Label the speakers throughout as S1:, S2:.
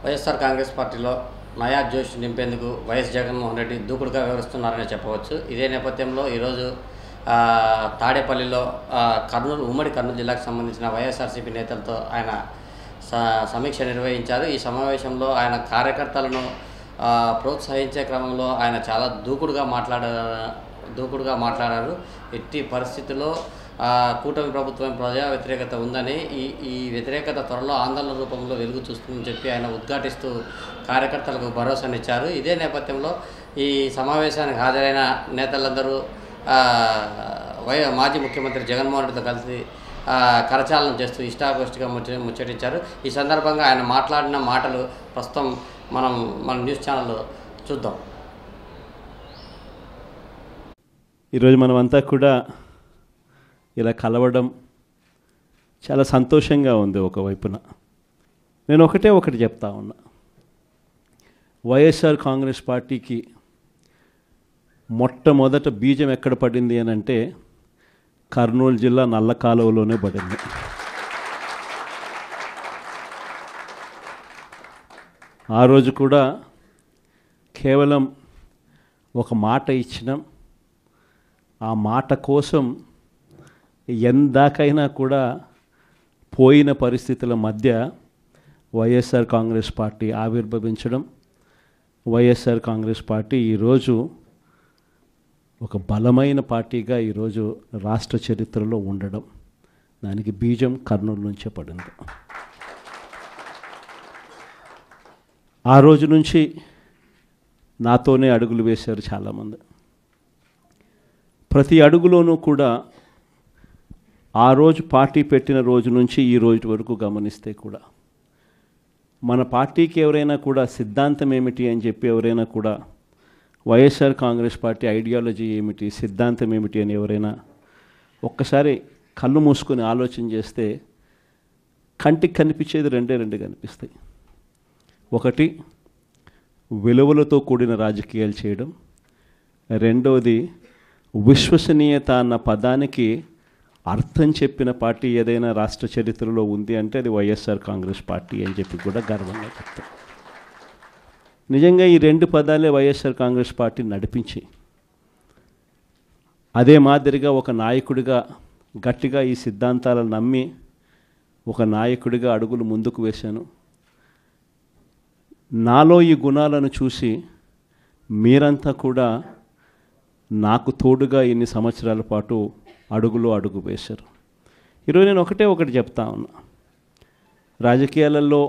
S1: వైఎస్ఆర్ కాంగ్రెస్ పార్టీలో నయా జోష్ నింపేందుకు వైఎస్ జగన్మోహన్ రెడ్డి దూకుడుగా వ్యవహరిస్తున్నారని చెప్పవచ్చు. ఇదే నేపథ్యంలో ఈరోజు తాడేపల్లిలో ఉమ్మడి కర్నూలు జిల్లాకు సంబంధించిన వైఎస్ఆర్సీపీ నేతలతో ఆయన సమీక్ష నిర్వహించారు. ఈ సమావేశంలో ఆయన కార్యకర్తలను ప్రోత్సహించే క్రమంలో ఆయన చాలా దూకుడుగా మాట్లాడారు. ఎట్టి పరిస్థితుల్లో కూటమి ప్రభుత్వం ప్రజా వ్యతిరేకత ఉందని, ఈ వ్యతిరేకత త్వరలో ఆందోళన రూపంలో వెలుగు చూస్తుందని చెప్పి ఆయన ఉద్ఘాటిస్తూ కార్యకర్తలకు భరోసానిచ్చారు. ఇదే నేపథ్యంలో ఈ సమావేశానికి హాజరైన నేతలందరూ మాజీ ముఖ్యమంత్రి జగన్మోహన్ రెడ్డితో కలిసి కరచాలనం చేస్తూ ఇష్టాగోష్ఠిగా ముచ్చటించారు. ఈ సందర్భంగా ఆయన మాట్లాడిన మాటలు ప్రస్తుతం మన న్యూస్ ఛానల్లో చూద్దాం.
S2: ఈరోజు మనమంతా కూడా ఇలా కలవడం చాలా సంతోషంగా ఉంది. ఒకవైపున నేను ఒకటి చెప్తా ఉన్నా, వైఎస్ఆర్ కాంగ్రెస్ పార్టీకి మొట్టమొదట బీజం ఎక్కడ పడింది అని అంటే కర్నూలు జిల్లా నల్ల కాలువలోనే పడింది. ఆ రోజు కూడా కేవలం ఒక మాట ఇచ్చినాం. ఆ మాట కోసం ఎందాకైనా కూడా పోయిన పరిస్థితుల మధ్య వైఎస్ఆర్ కాంగ్రెస్ పార్టీ ఆవిర్భవించడం, వైఎస్ఆర్ కాంగ్రెస్ పార్టీ ఈరోజు ఒక బలమైన పార్టీగా ఈరోజు రాష్ట్ర చరిత్రలో ఉండడం, దానికి బీజం కర్నూలు నుంచే పడింది. ఆ రోజు నుంచి నాతోనే అడుగులు వేశారు చాలామంది. ప్రతి అడుగులోనూ కూడా ఆ రోజు పార్టీ పెట్టిన రోజు నుంచి ఈ రోజు వరకు గమనిస్తే కూడా మన పార్టీకి ఎవరైనా కూడా సిద్ధాంతం ఏమిటి అని చెప్పి ఎవరైనా కూడా వైఎస్ఆర్ కాంగ్రెస్ పార్టీ ఐడియాలజీ ఏమిటి, సిద్ధాంతం ఏమిటి అని ఎవరైనా ఒక్కసారి కళ్ళు మూసుకొని ఆలోచన చేస్తే కంటికి కనిపించేది రెండు కనిపిస్తాయి. ఒకటి, విలువలతో కూడిన రాజకీయాలు చేయడం. రెండవది, విశ్వసనీయత అన్న పదానికి అర్థం చెప్పిన పార్టీ ఏదైనా రాష్ట్ర చరిత్రలో ఉంది అంటే అది వైఎస్ఆర్ కాంగ్రెస్ పార్టీ అని చెప్పి కూడా గర్వంగా చెప్తాం. నిజంగా ఈ రెండు పదాలే వైఎస్ఆర్ కాంగ్రెస్ పార్టీ నడిపించి, అదే మాదిరిగా ఒక నాయకుడిగా గట్టిగా ఈ సిద్ధాంతాలను నమ్మి ఒక నాయకుడిగా అడుగులు ముందుకు వేశాను. నాలో ఈ గుణాలను చూసి మీరంతా కూడా నాకు తోడుగా ఇన్ని సంవత్సరాల పాటు అడుగు వేశారు. ఈరోజు నేను ఒకటి చెప్తా ఉన్నా, రాజకీయాలలో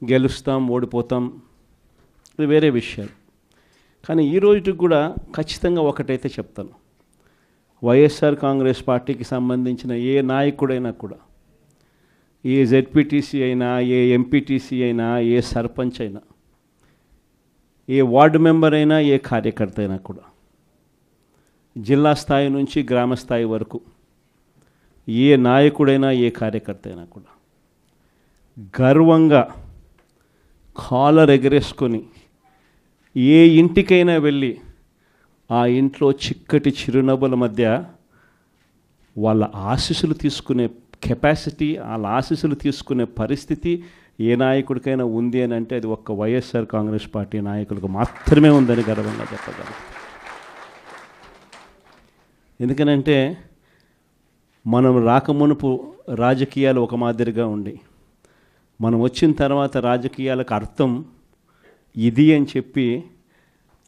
S2: గెలుస్తాం ఓడిపోతాం ఇది వేరే విషయాలు. కానీ ఈ రోజుకి కూడా ఖచ్చితంగా ఒకటైతే చెప్తాను, వైఎస్ఆర్ కాంగ్రెస్ పార్టీకి సంబంధించిన ఏ నాయకుడైనా కూడా, ఏ జెడ్పీటీసీ అయినా, ఏ ఎంపీటీసీ అయినా, ఏ సర్పంచ్ అయినా, ఏ వార్డు మెంబర్ అయినా, ఏ కార్యకర్త అయినా కూడా, జిల్లా స్థాయి నుంచి గ్రామ స్థాయి వరకు ఏ నాయకుడైనా, ఏ కార్యకర్త అయినా కూడా గర్వంగా కాలర్ ఎగరేసుకొని ఏ ఇంటికైనా వెళ్ళి ఆ ఇంట్లో చిక్కటి చిరునవ్వుల మధ్య వాళ్ళ ఆశీస్సులు తీసుకునే కెపాసిటీ, వాళ్ళ ఆశీస్సులు తీసుకునే పరిస్థితి ఏ నాయకుడికైనా ఉంది అని అంటే అది ఒక్క వైఎస్ఆర్ కాంగ్రెస్ పార్టీ నాయకులకు మాత్రమే ఉందని గర్వంగా చెప్పగలం. ఎందుకనంటే మనం రాకమునుపు రాజకీయాలు ఒక మాదిరిగా ఉండి, మనం వచ్చిన తర్వాత రాజకీయాలకు అర్థం ఇది అని చెప్పి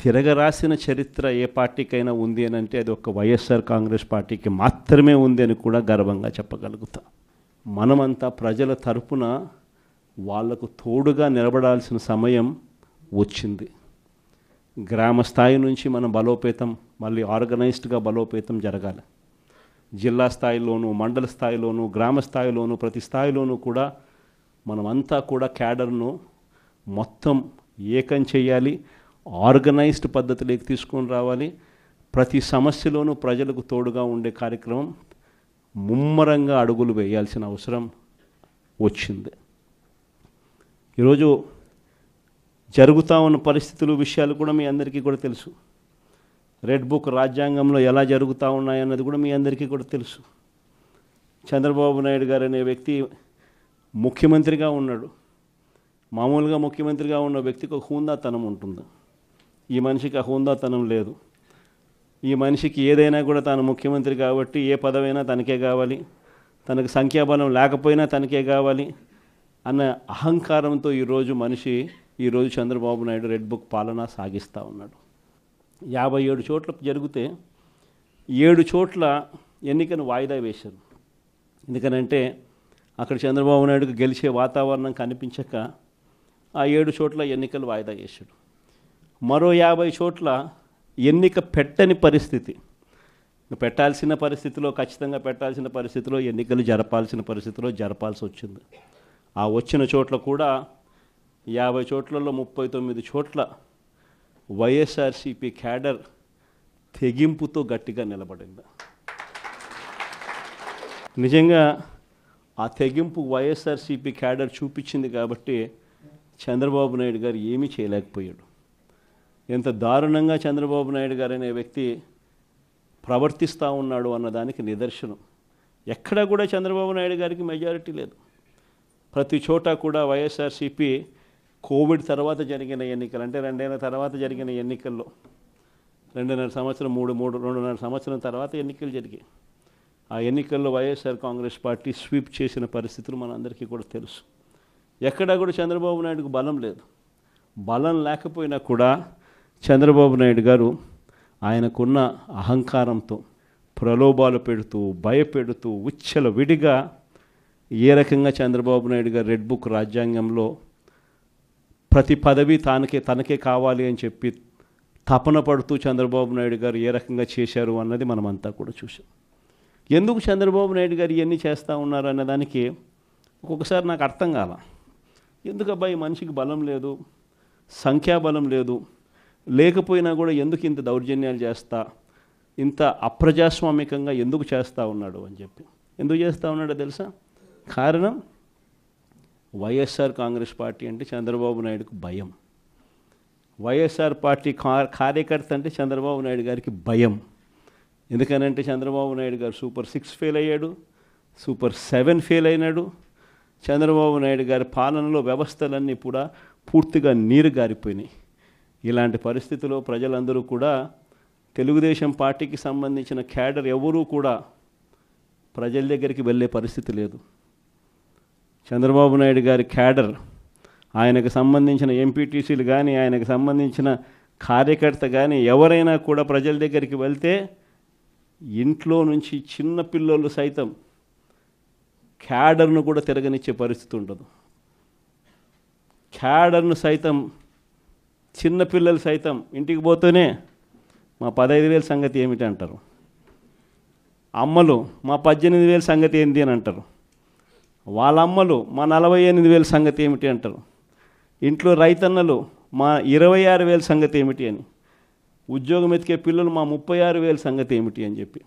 S2: తిరగరాసిన చరిత్ర ఏ పార్టీకైనా ఉంది అని అంటే అది ఒక్క వైఎస్ఆర్ కాంగ్రెస్ పార్టీకి మాత్రమే ఉంది అని కూడా గర్వంగా చెప్పగలుగుతాం. మనమంతా ప్రజల తరపున వాళ్లకు తోడుగా నిలబడాల్సిన సమయం వచ్చింది. గ్రామ స్థాయి నుంచి మనం బలోపేతం, మళ్ళీ ఆర్గనైజ్డ్గా బలోపేతం జరగాలి. జిల్లా స్థాయిలోనూ, మండల స్థాయిలోనూ, గ్రామ స్థాయిలోనూ, ప్రతి స్థాయిలోనూ కూడా మనమంతా కూడా క్యాడర్ను మొత్తం ఏకం చేయాలి, ఆర్గనైజ్డ్ పద్ధతిలోకి తీసుకొని రావాలి. ప్రతి సమస్యలోనూ ప్రజలకు తోడుగా ఉండే కార్యక్రమం ముమ్మరంగా అడుగులు వేయాల్సిన అవసరం వచ్చింది. ఈరోజు జరుగుతూ ఉన్న పరిస్థితులు, విషయాలు కూడా మీ అందరికీ కూడా తెలుసు. రెడ్ బుక్ రాజ్యాంగంలో ఎలా జరుగుతూ ఉన్నాయన్నది కూడా మీ అందరికీ కూడా తెలుసు. చంద్రబాబు నాయుడు గారు అనే వ్యక్తి ముఖ్యమంత్రిగా ఉన్నాడు. మామూలుగా ముఖ్యమంత్రిగా ఉన్న వ్యక్తికి ఒక హుందాతనం ఉంటుంది. ఈ మనిషికి ఆ హుందాతనం లేదు. ఈ మనిషికి ఏదైనా కూడా తాను ముఖ్యమంత్రి కాబట్టి ఏ పదవైనా తనకే కావాలి, తనకు సంఖ్యాబలం లేకపోయినా తనకే కావాలి అన్న అహంకారంతో ఈరోజు చంద్రబాబు నాయుడు రెడ్ బుక్ పాలన సాగిస్తూ ఉన్నాడు. 57 చోట్ల జరిగితే 7 చోట్ల ఎన్నికను వాయిదా వేశారు. ఎందుకనంటే అక్కడ చంద్రబాబు నాయుడుకు గెలిచే వాతావరణం కనిపించక ఆ 7 చోట్ల ఎన్నికలు వాయిదా చేశాడు. మరో 50 చోట్ల ఎన్నిక పెట్టని పరిస్థితి, ఖచ్చితంగా పెట్టాల్సిన పరిస్థితిలో ఎన్నికలు జరపాల్సి వచ్చింది. ఆ వచ్చిన చోట్ల కూడా 50 చోట్లలో 39 చోట్ల వైఎస్ఆర్సీపీ క్యాడర్ తెగింపుతో గట్టిగా నిలబడింది. నిజంగా ఆ తెగింపు వైఎస్ఆర్సీపీ క్యాడర్ చూపించింది కాబట్టి చంద్రబాబు నాయుడు గారు ఏమీ చేయలేకపోయాడు. ఎంత దారుణంగా చంద్రబాబు నాయుడు గారు అనే వ్యక్తి ప్రవర్తిస్తూ ఉన్నాడు అన్నదానికి నిదర్శనం. ఎక్కడా కూడా చంద్రబాబు నాయుడు గారికి మెజారిటీ లేదు. ప్రతి చోట కూడా వైఎస్ఆర్సీపీ కోవిడ్ తర్వాత జరిగిన ఎన్నికలు, అంటే 2 ఏళ్ల తర్వాత జరిగిన ఎన్నికల్లో 2.5 సంవత్సరం 2.5 సంవత్సరం తర్వాత ఎన్నికలు జరిగాయి. ఆ ఎన్నికల్లో వైఎస్ఆర్ కాంగ్రెస్ పార్టీ స్వీప్ చేసిన పరిస్థితులు మనందరికీ కూడా తెలుసు. ఎక్కడా కూడా చంద్రబాబు నాయుడుకు బలం లేదు. బలం లేకపోయినా కూడా చంద్రబాబు నాయుడు గారు ఆయనకున్న అహంకారంతో ప్రలోభాలు పెడుతూ, భయపెడుతూ, విడిగా ఏ రకంగా చంద్రబాబు నాయుడు గారు రెడ్ బుక్ రాజ్యాంగంలో ప్రతి పదవి తనకే కావాలి అని చెప్పి తపన పడుతూ చంద్రబాబు నాయుడు గారు ఏ రకంగా చేశారు అన్నది మనమంతా కూడా చూసాం. ఎందుకు చంద్రబాబు నాయుడు గారు ఇవన్నీ చేస్తూ ఉన్నారు అన్నదానికి ఒక్కొక్కసారి నాకు అర్థం కాల. ఎందుకు అబ్బాయి మనిషికి బలం లేదు, సంఖ్యాబలం లేదు, లేకపోయినా కూడా ఎందుకు ఇంత దౌర్జన్యాలు చేస్తా, ఇంత అప్రజాస్వామికంగా ఎందుకు చేస్తూ ఉన్నాడు అని చెప్పి. ఎందుకు చేస్తూ ఉన్నాడో తెలుసా? కారణం వైఎస్ఆర్ కాంగ్రెస్ పార్టీ అంటే చంద్రబాబు నాయుడుకు భయం. వైఎస్ఆర్ పార్టీ కార్యకర్త అంటే చంద్రబాబు నాయుడు గారికి భయం. ఎందుకనంటే చంద్రబాబు నాయుడు గారు సూపర్ 6 ఫెయిల్ అయ్యాడు, సూపర్ 7 ఫెయిల్ అయినాడు. చంద్రబాబు నాయుడు గారి పాలనలో వ్యవస్థలన్నీ కూడా పూర్తిగా నీరు గారిపోయినాయి. ఇలాంటి పరిస్థితుల్లో ప్రజలందరూ కూడా తెలుగుదేశం పార్టీకి సంబంధించిన క్యాడర్ ఎవరూ కూడా ప్రజల దగ్గరికి వెళ్ళే పరిస్థితి లేదు. చంద్రబాబు నాయుడు గారి క్యాడర్, ఆయనకు సంబంధించిన ఎంపీటీసీలు కానీ, ఆయనకు సంబంధించిన కార్యకర్త కానీ ఎవరైనా కూడా ప్రజల దగ్గరికి వెళ్తే ఇంట్లో నుంచి చిన్న పిల్లలు సైతం క్యాడర్ను కూడా తిరగనిచ్చే పరిస్థితి ఉండదు. క్యాడర్ను సైతం, చిన్నపిల్లలు సైతం ఇంటికి పోతూనే మా 15,000 సంగతి ఏమిటి అంటారు. అమ్మలు మా 18,000 సంగతి ఏంటి అని అంటారు. వాళ్ళ అమ్మలు మా 48,000 సంగతి ఏమిటి అంటారు. ఇంట్లో రైతన్నలు మా 26,000 సంగతి ఏమిటి అని, ఉద్యోగం ఎతికే పిల్లలు మా 36,000 సంగతి ఏమిటి అని చెప్పి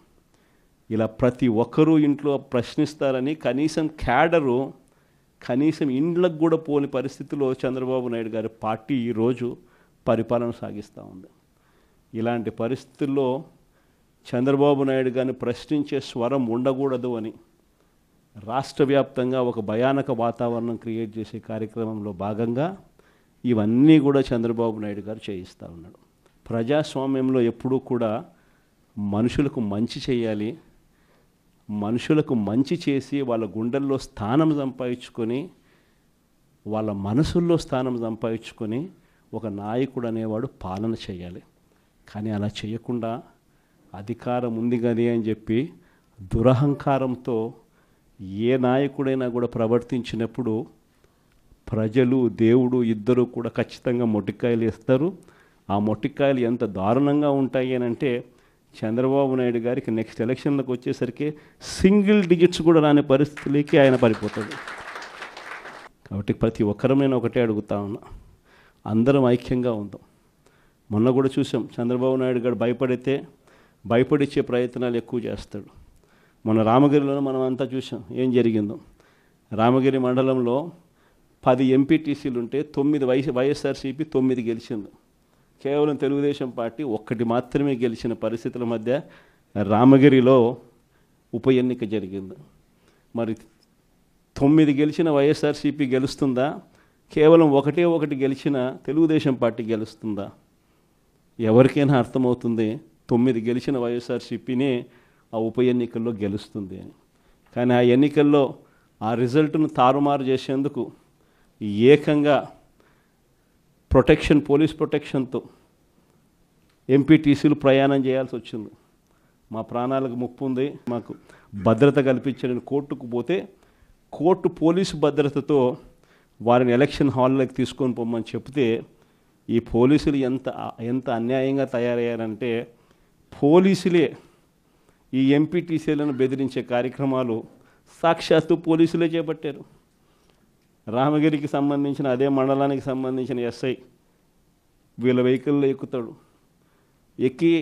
S2: ఇలా ప్రతి ఒక్కరూ ఇంట్లో ప్రశ్నిస్తారని కనీసం క్యాడరు కనీసం ఇండ్లకు కూడా పోని పరిస్థితిలో చంద్రబాబు నాయుడు గారి పార్టీ ఈరోజు పరిపాలన సాగిస్తూ ఉంది. ఇలాంటి పరిస్థితుల్లో చంద్రబాబు నాయుడు గారిని ప్రశ్నించే స్వరం ఉండకూడదు అని రాష్ట్ర వ్యాప్తంగా ఒక భయానక వాతావరణం క్రియేట్ చేసే కార్యక్రమంలో భాగంగా ఇవన్నీ కూడా చంద్రబాబు నాయుడు గారు చేయిస్తూ ఉన్నాడు. ప్రజాస్వామ్యంలో ఎప్పుడూ కూడా మనుషులకు మంచి చేయాలి, మనుషులకు మంచి చేసి వాళ్ళ గుండెల్లో స్థానం సంపాదించుకొని, వాళ్ళ మనసుల్లో స్థానం సంపాదించుకొని ఒక నాయకుడు అనేవాడు పాలన చేయాలి. కానీ అలా చేయకుండా అధికారం ఉంది కానీ అని చెప్పి దురహంకారంతో ఏ నాయకుడైనా కూడా ప్రవర్తించినప్పుడు ప్రజలు, దేవుడు ఇద్దరు కూడా ఖచ్చితంగా మొట్టికాయలు వేస్తారు. ఆ మొట్టికాయలు ఎంత దారుణంగా ఉంటాయి అని అంటే చంద్రబాబు నాయుడు గారికి నెక్స్ట్ ఎలక్షన్లకు వచ్చేసరికి సింగిల్ డిజిట్స్ కూడా రాని పరిస్థితులకి ఆయన పడిపోతాడు. కాబట్టి ప్రతి ఒక్కరం నేను ఒకటే అడుగుతా ఉన్నా, అందరం ఐక్యంగా ఉందాం. మొన్న కూడా చూసాం, చంద్రబాబు నాయుడు గారు భయపడిచ్చే ప్రయత్నాలు ఎక్కువ చేస్తాడు. మొన్న రామగిరిలో మనం అంతా చూసాం ఏం జరిగిందో. రామగిరి మండలంలో 10 ఎంపీటీసీలు ఉంటే 9 వైఎస్ఆర్సీపీ 9 గెలిచింది. కేవలం తెలుగుదేశం పార్టీ 1 మాత్రమే గెలిచిన పరిస్థితుల మధ్య రామగిరిలో ఉప ఎన్నిక జరిగింది. మరి 9 గెలిచిన వైఎస్ఆర్సీపీ గెలుస్తుందా? కేవలం ఒకటే ఒకటి గెలిచిన తెలుగుదేశం పార్టీ గెలుస్తుందా? ఎవరికైనా అర్థమవుతుంది 9 గెలిచిన వైఎస్ఆర్సీపీనే ఆ ఉప ఎన్నికల్లో గెలుస్తుంది అని. కానీ ఆ ఎన్నికల్లో ఆ రిజల్ట్ను తారుమారు చేసేందుకు ఏకంగా పోలీస్ ప్రొటెక్షన్తో ఎంపీటీసీలు ప్రయాణం చేయాల్సి వచ్చింది. మా ప్రాణాలకు ముప్పు ఉంది, మాకు భద్రత కల్పించని కోర్టుకు పోతే కోర్టు పోలీసు భద్రతతో వారిని ఎలక్షన్ హాల్లోకి తీసుకొని పోమని చెప్తే ఈ పోలీసులు ఎంత అన్యాయంగా తయారయ్యారంటే పోలీసులే ఈ ఎంపీటీసీలను బెదిరించే కార్యక్రమాలు సాక్షాత్తు పోలీసులే చేపట్టారు. రామగిరికి సంబంధించిన అదే మండలానికి సంబంధించిన ఎస్ఐ వీళ్ళ వెహికల్లో ఎక్కుతాడు, ఎక్కి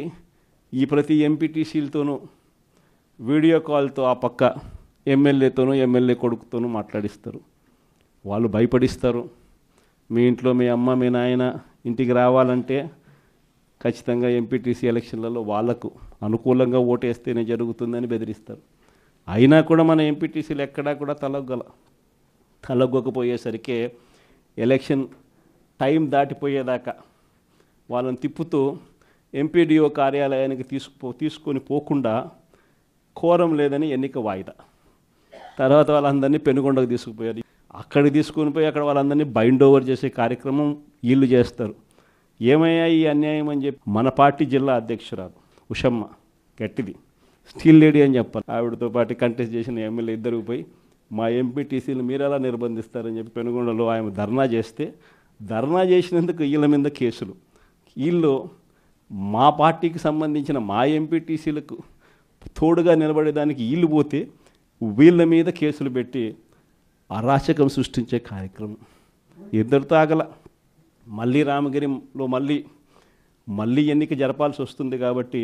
S2: ఈ ప్రతి ఎంపీటీసీలతోనూ వీడియో కాల్తో ఆ పక్క ఎమ్మెల్యేతోనూ ఎమ్మెల్యే కొడుకుతోనూ మాట్లాడిస్తారు. వాళ్ళు భయపడిస్తారు. మీ ఇంట్లో మీ అమ్మ మీ నాయన ఇంటికి రావాలంటే ఖచ్చితంగా ఎంపీటీసీ ఎలక్షన్లలో వాళ్లకు అనుకూలంగా ఓటేస్తేనే జరుగుతుందని బెదిరిస్తారు. అయినా కూడా మన ఎంపీటీసీలు ఎక్కడా కూడా తలగ్గకపోయేసరికి ఎలక్షన్ టైం దాటిపోయేదాకా వాళ్ళని తిప్పుతూ ఎంపీడీఓ కార్యాలయానికి తీసుకొని పోకుండా కోరం లేదని ఎన్నిక వాయిదా. తర్వాత వాళ్ళందరినీ పెనుగొండకు తీసుకుపోయారు. అక్కడికి తీసుకొని పోయి అక్కడ వాళ్ళందరినీ బైండ్ ఓవర్ చేసే కార్యక్రమం వీళ్ళు చేస్తారు. ఏమయ్యా ఈ అన్యాయం అని చెప్పి మన పార్టీ జిల్లా అధ్యక్షురాలు ఉషమ్మ గట్టిది స్టీల్ లేడీ అని చెప్పాలి, ఆవిడతో పాటు కంటెస్ట్ చేసిన ఎమ్మెల్యే ఇద్దరు పోయి మా ఎంపీటీసీలు మీరు ఎలా నిర్బంధిస్తారని చెప్పి పెనుగొండలో ఆయన ధర్నా చేస్తే ధర్నా చేసినందుకు వీళ్ళ మీద కేసులు. వీళ్ళు మా పార్టీకి సంబంధించిన మా ఎంపీటీసీలకు తోడుగా నిలబడేదానికి వీళ్ళు పోతే వీళ్ళ మీద కేసులు పెట్టి అరాచకం సృష్టించే కార్యక్రమం. ఇద్దరితో ఆగల. మళ్ళీ రామగిరిలో మళ్ళీ ఎన్నిక జరపాల్సి వస్తుంది కాబట్టి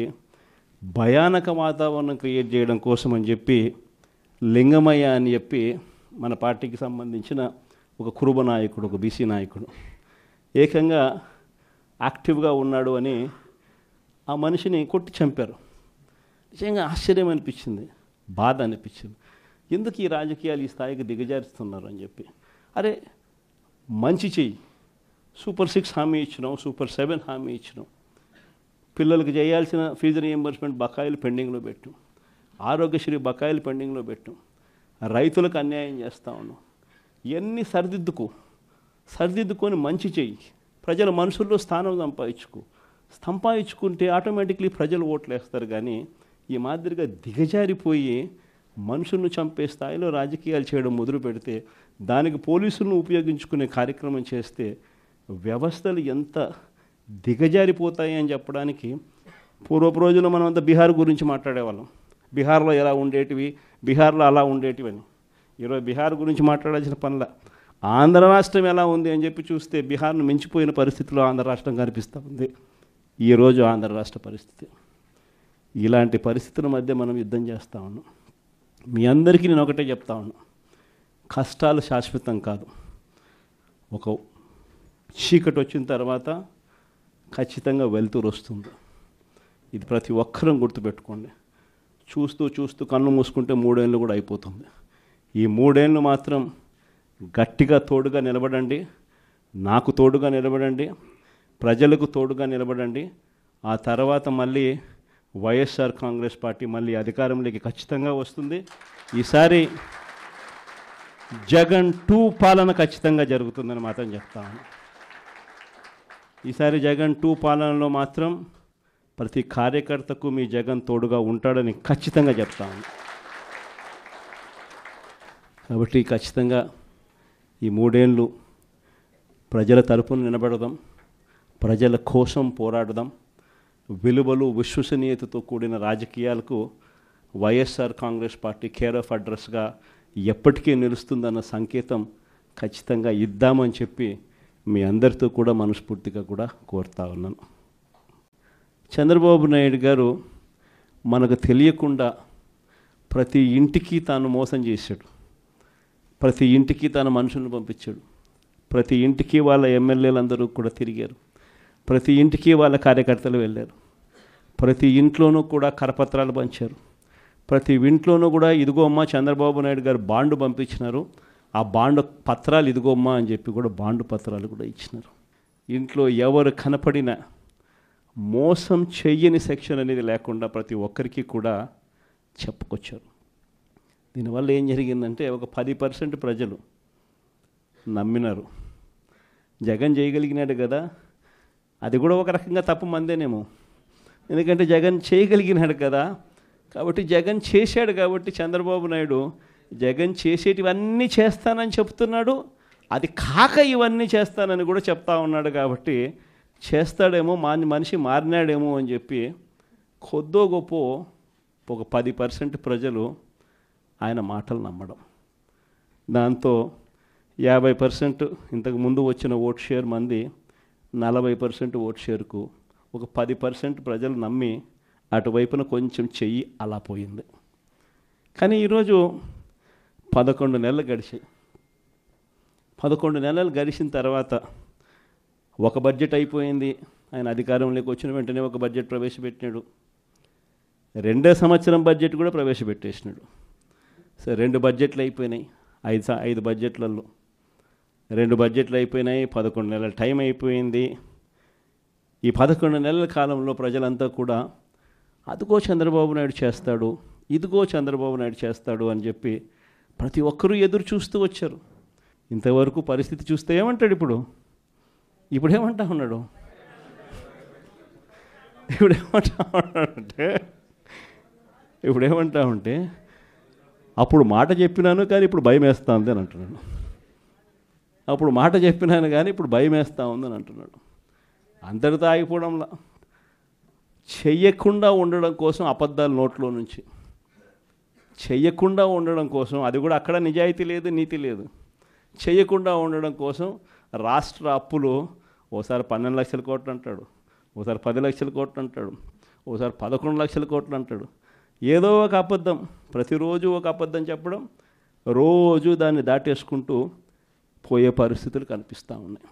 S2: భయానక వాతావరణం క్రియేట్ చేయడం కోసం అని చెప్పి లింగమయ్య అని చెప్పి మన పార్టీకి సంబంధించిన ఒక కురుబ నాయకుడు, ఒక బీసీ నాయకుడు ఏకంగా యాక్టివ్గా ఉన్నాడు అని ఆ మనిషిని కొట్టి చంపారు. నిజంగా ఆశ్చర్యం అనిపించింది, బాధ అనిపించింది. ఎందుకు ఈ రాజకీయాలు ఈ స్థాయికి దిగజారుస్తున్నారు అని చెప్పి. అరే మంచి చెయ్యి, సూపర్ 6 హామీ ఇచ్చినాం, సూపర్ 7 హామీ ఇచ్చినాం, పిల్లలకు చేయాల్సిన ఫీజు రీఎంబర్స్మెంట్ బకాయిలు పెండింగ్లో పెట్టు, ఆరోగ్యశ్రీ బకాయిలు పెండింగ్లో పెట్టు, రైతులకు అన్యాయం చేస్తూ ఉన్నాం. ఇవన్నీ సరిదిద్దుకొని మంచి చెయ్యి, ప్రజల మనసుల్లో స్థానం సంపాదించుకుంటే ఆటోమేటిక్లీ ప్రజలు ఓట్లు వేస్తారు. కానీ ఈ మాదిరిగా దిగజారిపోయి మనుషులను చంపే స్థాయిలో రాజకీయాలు చేయడం మొదలు పెడితే, దానికి పోలీసులను ఉపయోగించుకునే కార్యక్రమం చేస్తే వ్యవస్థలు ఎంత దిగజారిపోతాయి అని చెప్పడానికి పూర్వపు రోజుల్లో మనం అంతా బీహార్ గురించి మాట్లాడేవాళ్ళం. బీహార్లో ఎలా ఉండేటివి, బీహార్లో అలా ఉండేటివి అని. ఈరోజు బీహార్ గురించి మాట్లాడాల్సిన పనుల ఆంధ్ర రాష్ట్రం ఎలా ఉంది అని చెప్పి చూస్తే బీహార్ను మించిపోయిన పరిస్థితిలో ఆంధ్ర రాష్ట్రం కనిపిస్తూ ఉంది ఈరోజు ఆంధ్ర రాష్ట్ర పరిస్థితి. ఇలాంటి పరిస్థితుల మధ్య మనం యుద్ధం చేస్తూ ఉన్నాం. మీ అందరికీ నేను ఒకటే చెప్తా ఉన్నా, కష్టాలు శాశ్వతం కాదు. ఒక చీకటి వచ్చిన తర్వాత ఖచ్చితంగా వెలుతురు వస్తుంది. ఇది ప్రతి ఒక్కరం గుర్తుపెట్టుకోండి. చూస్తూ కన్ను మూసుకుంటే 3 ఏళ్ళు కూడా అయిపోతుంది. ఈ 3 ఏళ్ళు మాత్రం గట్టిగా తోడుగా నిలబడండి, నాకు తోడుగా నిలబడండి, ప్రజలకు తోడుగా నిలబడండి. ఆ తర్వాత మళ్ళీ వైఎస్ఆర్ కాంగ్రెస్ పార్టీ మళ్ళీ అధికారంలోకి ఖచ్చితంగా వస్తుంది. ఈసారి జగన్ 2 పాలన ఖచ్చితంగా జరుగుతుందని మాత్రం చెప్తాను. ఈసారి జగన్ 2 పాలనలో మాత్రం ప్రతి కార్యకర్తకు మీ జగన్ తోడుగా ఉంటాడని ఖచ్చితంగా చెప్తాను. కాబట్టి ఖచ్చితంగా ఈ 3 ఏళ్ళు ప్రజల తరపున నిలబడదాం, ప్రజల కోసం పోరాడదాం. విలువలు విశ్వసనీయతతో కూడిన రాజకీయాలకు YSR Congress party care of అడ్రస్గా ఎప్పటికీ నిలుస్తుందన్న సంకేతం ఖచ్చితంగా ఇద్దామని చెప్పి మీ అందరితో కూడా మనస్ఫూర్తిగా కూడా కోరుతా ఉన్నాను. చంద్రబాబు నాయుడు గారు మనకు తెలియకుండా ప్రతి ఇంటికి తాను మోసం చేశాడు, ప్రతి ఇంటికి తన మనుషులను పంపించాడు, ప్రతి ఇంటికి వాళ్ళ ఎమ్మెల్యేలందరూ కూడా తిరిగారు, ప్రతి ఇంటికి వాళ్ళ కార్యకర్తలు వెళ్ళారు, ప్రతి ఇంట్లోనూ కూడా కరపత్రాలు పంచారు, ప్రతి ఇంట్లోనూ కూడా ఇదిగో అమ్మ చంద్రబాబు నాయుడు గారు బాండ్ పంపించినారు, ఆ బాండ్ పత్రాలు ఇదిగోమ్మా అని చెప్పి కూడా బాండ్ పత్రాలు కూడా ఇచ్చినారు. ఇంట్లో ఎవరు కనపడినా మోసం చెయ్యని సెక్షన్ అనేది లేకుండా ప్రతి ఒక్కరికి కూడా చెప్పుకొచ్చారు. దీనివల్ల ఏం జరిగిందంటే ఒక 10% ప్రజలు నమ్మినారు. జగన్ చేయగలిగినాడు కదా, అది కూడా ఒక రకంగా తప్పు మందేనేమో, ఎందుకంటే జగన్ చేయగలిగినాడు కదా, కాబట్టి జగన్ చేశాడు కాబట్టి చంద్రబాబు నాయుడు జగన్ చేసేటివన్నీ చేస్తానని చెప్తున్నాడు, అది కాక ఇవన్నీ చేస్తానని కూడా చెప్తా ఉన్నాడు. కాబట్టి చేస్తాడేమో, మనిషి మారినాడేమో అని చెప్పి కొద్దో గొప్ప ఒక 10% ప్రజలు ఆయన మాటలు నమ్మడం, దాంతో 50% ఇంతకు ముందు వచ్చిన ఓట్ షేర్ మంది 40% ఓట్ షేర్కు ఒక 10% ప్రజలు నమ్మి అటువైపున కొంచెం చెయ్యి అలా పోయింది. కానీ ఈరోజు 11 నెలలు గడిచాయి. 11 నెలలు గడిచిన తర్వాత ఒక బడ్జెట్ అయిపోయింది. ఆయన అధికారంలోకి వచ్చిన వెంటనే ఒక బడ్జెట్ ప్రవేశపెట్టినాడు. 2వ సంవత్సరం బడ్జెట్ కూడా ప్రవేశపెట్టేసినాడు. సరే, 2 బడ్జెట్లు అయిపోయినాయి. 5 బడ్జెట్లలో 2 బడ్జెట్లు అయిపోయినాయి. 11 నెలల టైం అయిపోయింది. ఈ 11 నెలల కాలంలో ప్రజలంతా కూడా అదిగో చంద్రబాబు నాయుడు చేస్తాడు, ఇదిగో చంద్రబాబు నాయుడు చేస్తాడు అని చెప్పి ప్రతి ఒక్కరూ ఎదురు చూస్తూ వచ్చారు. ఇంతవరకు పరిస్థితి చూస్తే ఏమంటాడు ఇప్పుడు ఏమంటా ఉన్నాడు ఇప్పుడేమంటా ఉంటే అప్పుడు మాట చెప్పినాను కానీ ఇప్పుడు భయం వేస్తా ఉంది అని అంటున్నాడు. అప్పుడు మాట చెప్పినాను కానీ ఇప్పుడు భయం వేస్తూ ఉందని అంటున్నాడు. అందరితో ఆగిపోవడంలా చెయ్యకుండా ఉండడం కోసం అబద్ధాలు నోట్లో నుంచి చెయ్యకుండా ఉండడం కోసం, అది కూడా అక్కడ నిజాయితీ లేదు, నీతి లేదు, చెయ్యకుండా ఉండడం కోసం రాష్ట్ర అప్పులు ఓసారి 12 లక్షల కోట్లు అంటాడు, ఓసారి 10 లక్షల కోట్లు అంటాడు, ఓసారి 11 లక్షల కోట్లు అంటాడు. ఏదో ఒక అబద్ధం, ప్రతిరోజు ఒక అబద్ధం చెప్పడం, రోజు దాన్ని దాటేసుకుంటూ పోయే పరిస్థితులు కనిపిస్తూ ఉన్నాయి.